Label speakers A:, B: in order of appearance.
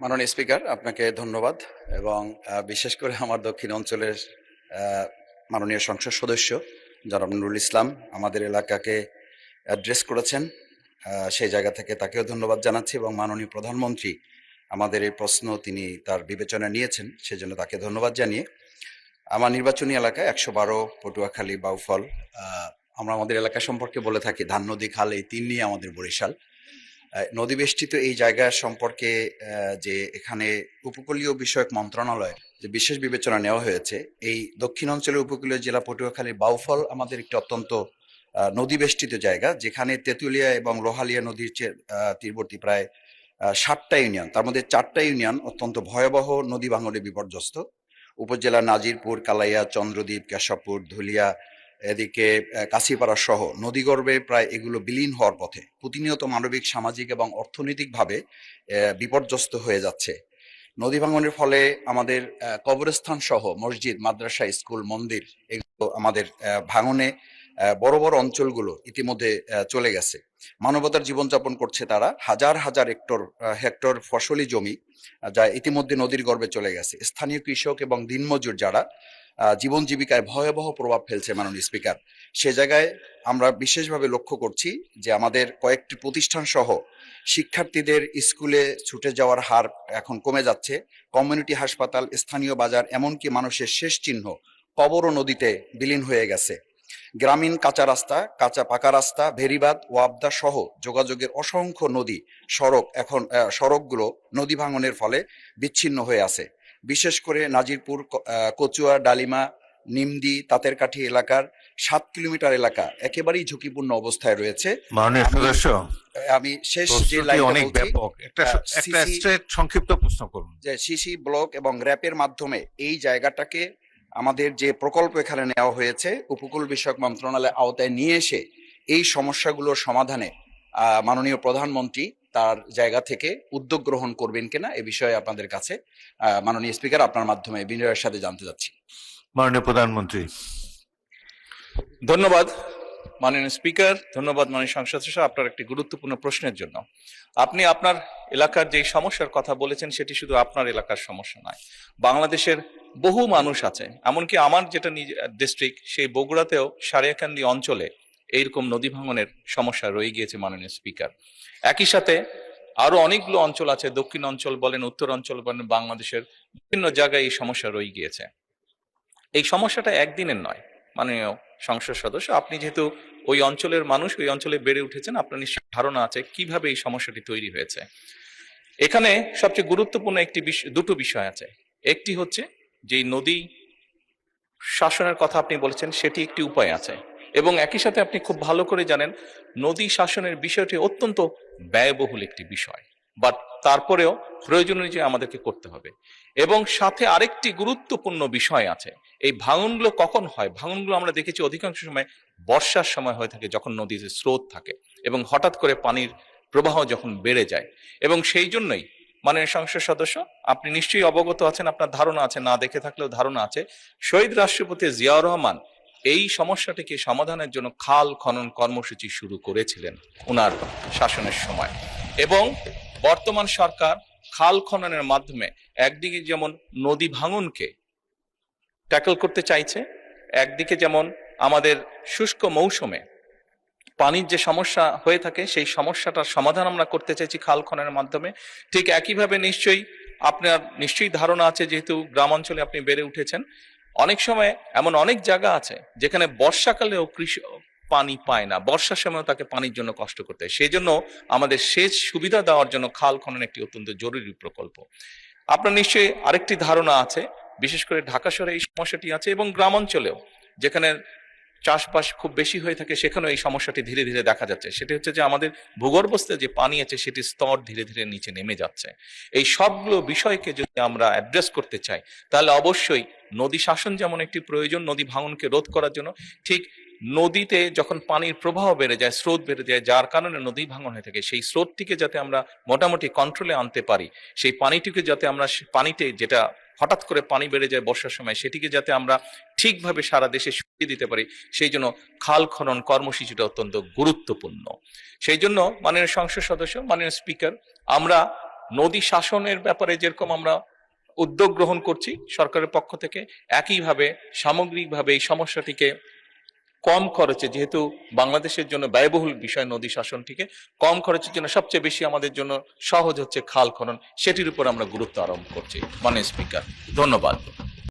A: মাননীয় স্পিকার, আপনাকে ধন্যবাদ এবং বিশেষ করে আমার দক্ষিণ অঞ্চলের মাননীয় সংসদ সদস্য জনাব নুরুল ইসলাম আমাদের এলাকাকে অ্যাড্রেস করেছেন। সেই জায়গা থেকে তাকেও ধন্যবাদ জানাচ্ছি এবং মাননীয় প্রধানমন্ত্রী আমাদের এই প্রশ্ন তিনি তার বিবেচনা নিয়েছেন, সেজন্য তাকে ধন্যবাদ জানিয়ে আমার নির্বাচনী এলাকায় ১১২ পটুয়াখালী বাউফল, আমরা আমাদের এলাকা সম্পর্কে বলে থাকি ধান নদী খাল, এই তিন নিয়ে আমাদের বরিশাল। নদী বেষ্টিত এই জায়গা সম্পর্কে যে এখানে উপকূলীয় বিষয়ক মন্ত্রণালয়ের যে বিশেষ বিবেচনা নেওয়া হয়েছে, এই দক্ষিণ অঞ্চলের উপকূলীয় জেলা পটুয়াখালী বাউফল আমাদের একটি অত্যন্ত নদী বেষ্টিত জায়গা, যেখানে তেঁতুলিয়া এবং লোহালিয়া নদীর তীরবর্তী প্রায় ৭টা ইউনিয়ন, তার মধ্যে 4টা ইউনিয়ন অত্যন্ত ভয়াবহ নদী ভাঙনে বিপর্যস্ত। উপজেলা নাজিরপুর, কালাইয়া, চন্দ্রদ্বীপ, কেশবপুর, ধুলিয়া, এদিকে কাশিপাড়া সহ নদীগর্ভে প্রায় এগুলো বিলীন হওয়ার পথে, প্রতিনিয়ত মানবিক, সামাজিক এবং অর্থনৈতিকভাবে বিপর্যস্ত হয়ে যাচ্ছে। নদী ভাঙনের ফলে আমাদের কবরস্থান সহ মসজিদ, মাদ্রাসা, স্কুল, মন্দির এগুলো আমাদের ভাঙনে বড় বড় অঞ্চলগুলো ইতিমধ্যে চলে গেছে। মানবতার জীবনযাপন করছে তারা, হাজার হাজার হেক্টর ফসলি জমি যা ইতিমধ্যে নদীর গর্ভে চলে গেছে। স্থানীয় কৃষক এবং দিনমজুর যারা জীবন জীবিকায় ভয়াবহ প্রভাব ফেলছে। মাননীয় স্পিকার, সে জায়গায় আমরা বিশেষভাবে লক্ষ্য করছি যে আমাদের কয়েকটি প্রতিষ্ঠান সহ শিক্ষার্থীদের স্কুলে ছুটে যাওয়ার হার এখন কমে যাচ্ছে। কমিউনিটি হাসপাতাল, স্থানীয় বাজার, এমনকি মানুষের শেষ চিহ্ন কবরও নদীতে বিলীন হয়ে গেছে। গ্রামীণ কাঁচা রাস্তা, কাঁচা পাকা রাস্তা, ভেরিবাদ, ওয়াবদা সহ যোগাযোগের অসংখ্য নদী সড়কগুলো নদী ভাঙনের ফলে বিচ্ছিন্ন হয়ে আছে। বিশেষ করে নাজিরপুর, কচুয়া, ডালিমা, নিমদি, তাঁতেরকাঠি এলাকার 7 কিলোমিটার এলাকা একেবারেই ঝুঁকিপূর্ণ অবস্থায় রয়েছে।
B: মাননীয় সদস্য,
A: আমি শেষ যে লাইনটা বলছি,
B: একটা স্ট্রেট সংক্ষিপ্ত প্রশ্ন করুন।
A: যে সিসি ব্লক এবং র্যাপের মাধ্যমে এই জায়গাটাকে আমাদের যে প্রকল্প এখানে নেওয়া হয়েছে উপকূল বিষয়ক মন্ত্রণালয়ের আওতায় নিয়ে এসে এই সমস্যাগুলোর সমাধানে মাননীয় প্রধানমন্ত্রী তার জায়গা থেকে উদ্যোগ গ্রহণ করবেন কিনা এ বিষয়ে আপনাদের কাছে মাননীয় স্পিকার আপনার মাধ্যমে বিনয়ের সাথে জানতে চাচ্ছি।
B: মাননীয় প্রধানমন্ত্রী।
C: ধন্যবাদ মাননীয় স্পিকার, ধন্যবাদ মাননীয় সংসদ সদস্য আপনার একটি গুরুত্বপূর্ণ প্রশ্নের জন্য। আপনি আপনার এলাকার যে সমস্যার কথা বলেছেন সেটি শুধু আপনার এলাকার সমস্যা নয়, বাংলাদেশের বহু মানুষ আছে। এমনকি আমার যেটা ডিস্ট্রিক্ট, সেই বগুড়াতেও সারিয়াকান্দি অঞ্চলে এইরকম নদী ভাঙনের সমস্যা রয়ে গিয়েছে মাননীয় স্পিকার। একই সাথে আরো অনেকগুলো অঞ্চল আছে, দক্ষিণ অঞ্চল বলেন, উত্তর অঞ্চল বলেন, বাংলাদেশের বিভিন্ন জায়গায় এই সমস্যা রয়ে গিয়েছে। এই সমস্যাটা একদিনের নয় মাননীয় সংসদ সদস্য, আপনি যেহেতু ওই অঞ্চলের মানুষ, ওই অঞ্চলে বেড়ে উঠেছেন, আপনার নিশ্চয় ধারণা আছে কিভাবে এই সমস্যাটি তৈরি হয়েছে। এখানে সবচেয়ে গুরুত্বপূর্ণ দুটো বিষয় আছে। একটি হচ্ছে যে নদী শাসনের কথা আপনি বলেছেন, সেটি একটি উপায় আছে, এবং একই সাথে আপনি খুব ভালো করে জানেন নদী শাসনের বিষয়টি অত্যন্ত ব্যয়বহুল একটি বিষয়, বাট তারপরেও প্রয়োজন অনুযায়ী আমাদেরকে করতে হবে। এবং সাথে আরেকটি গুরুত্বপূর্ণ বিষয় আছে, এই ভাঙনগুলো কখন হয়? ভাঙনগুলো আমরা দেখেছি অধিকাংশ সময় বর্ষার সময় হয়ে থাকে, যখন নদীতে স্রোত থাকে এবং হঠাৎ করে পানির প্রবাহ যখন বেড়ে যায়। এবং সেই জন্যই মাননীয় সংসদ সদস্য, আপনি নিশ্চয়ই অবগত আছেন, আপনার ধারণা আছে, না দেখে থাকলেও ধারণা আছে, শহীদ রাষ্ট্রপতি জিয়াউর রহমান এই সমস্যাটিকে সমাধানের জন্য খাল খনন কর্মসূচি শুরু করেছিলেন ওনার শাসনের সময়। এবং বর্তমান সরকার খাল খননের মাধ্যমে একদিকে যেমন নদী ভাঙনকে ট্যাকল করতে চাইছে, একদিকে যেমন আমাদের শুষ্ক মৌসুমে পানির যে সমস্যা হয়ে থাকে সেই সমস্যাটার সমাধান আমরা করতে চাইছি খাল খননের মাধ্যমে। ঠিক একইভাবে আপনার নিশ্চয়ই ধারণা আছে, যেহেতু গ্রাম অঞ্চলে আপনি বেড়ে উঠেছেন, অনেক সময় এমন অনেক জায়গা আছে যেখানে বর্ষাকালেও কৃষক পানি পায় না, বর্ষার সময়ও তাকে পানির জন্য কষ্ট করতে হয়। সেই জন্য আমাদের সেচ সুবিধা দেওয়ার জন্য খাল খনন একটি অত্যন্ত জরুরি প্রকল্প। আপনার নিশ্চয়ই আরেকটি ধারণা আছে, বিশেষ করে ঢাকা শহরে এই সমস্যাটি আছে, এবং গ্রাম অঞ্চলেও যেখানে চাষবাস খুব বেশি হয়ে থাকে সেখানেও এই সমস্যাটি ধীরে ধীরে দেখা যাচ্ছে। সেটি হচ্ছে যে আমাদের ভূগর্ভস্থ যে পানি আছে সেটির স্তর ধীরে ধীরে নিচে নেমে যাচ্ছে। এই সবগুলো বিষয়কে যদি আমরা অ্যাড্রেস করতে চাই, তাহলে অবশ্যই নদী শাসন যেমন একটি প্রয়োজন নদী ভাঙনকে রোধ করার জন্য, ঠিক নদীতে যখন পানির প্রবাহ বেড়ে যায়, স্রোত বেড়ে যায়, যার কারণে নদী ভাঙন হয়ে থাকে, সেই স্রোতটিকে যাতে আমরা মোটামুটি কন্ট্রোলে আনতে পারি, সেই পানিটিকে যাতে আমরা পানিতে যেটা হঠাৎ করে পানি বেড়ে যায় বর্ষার সময়, সেটিকে যাতে আমরা ঠিকভাবে সারা দেশে ছড়িয়ে দিতে পারি, সেই জন্য খাল খনন কর্মসূচিটা অত্যন্ত গুরুত্বপূর্ণ। সেই জন্য মাননীয় সংসদ সদস্য, মাননীয় স্পিকার, আমরা নদী শাসনের ব্যাপারে যেরকম আমরা উদ্যোগ গ্রহণ করছি সরকারের পক্ষ থেকে, একইভাবে সামগ্রিকভাবে এই সমস্যাটিকে কম খরচে, যেহেতু বাংলাদেশের জন্য ব্যয়বহুল বিষয় নদী শাসনটিকে কম খরচের জন্য সবচেয়ে বেশি আমাদের জন্য সহজ হচ্ছে খাল খনন, সেটির উপর আমরা গুরুত্ব আরোপ করছি। মাননীয় স্পিকার, ধন্যবাদ।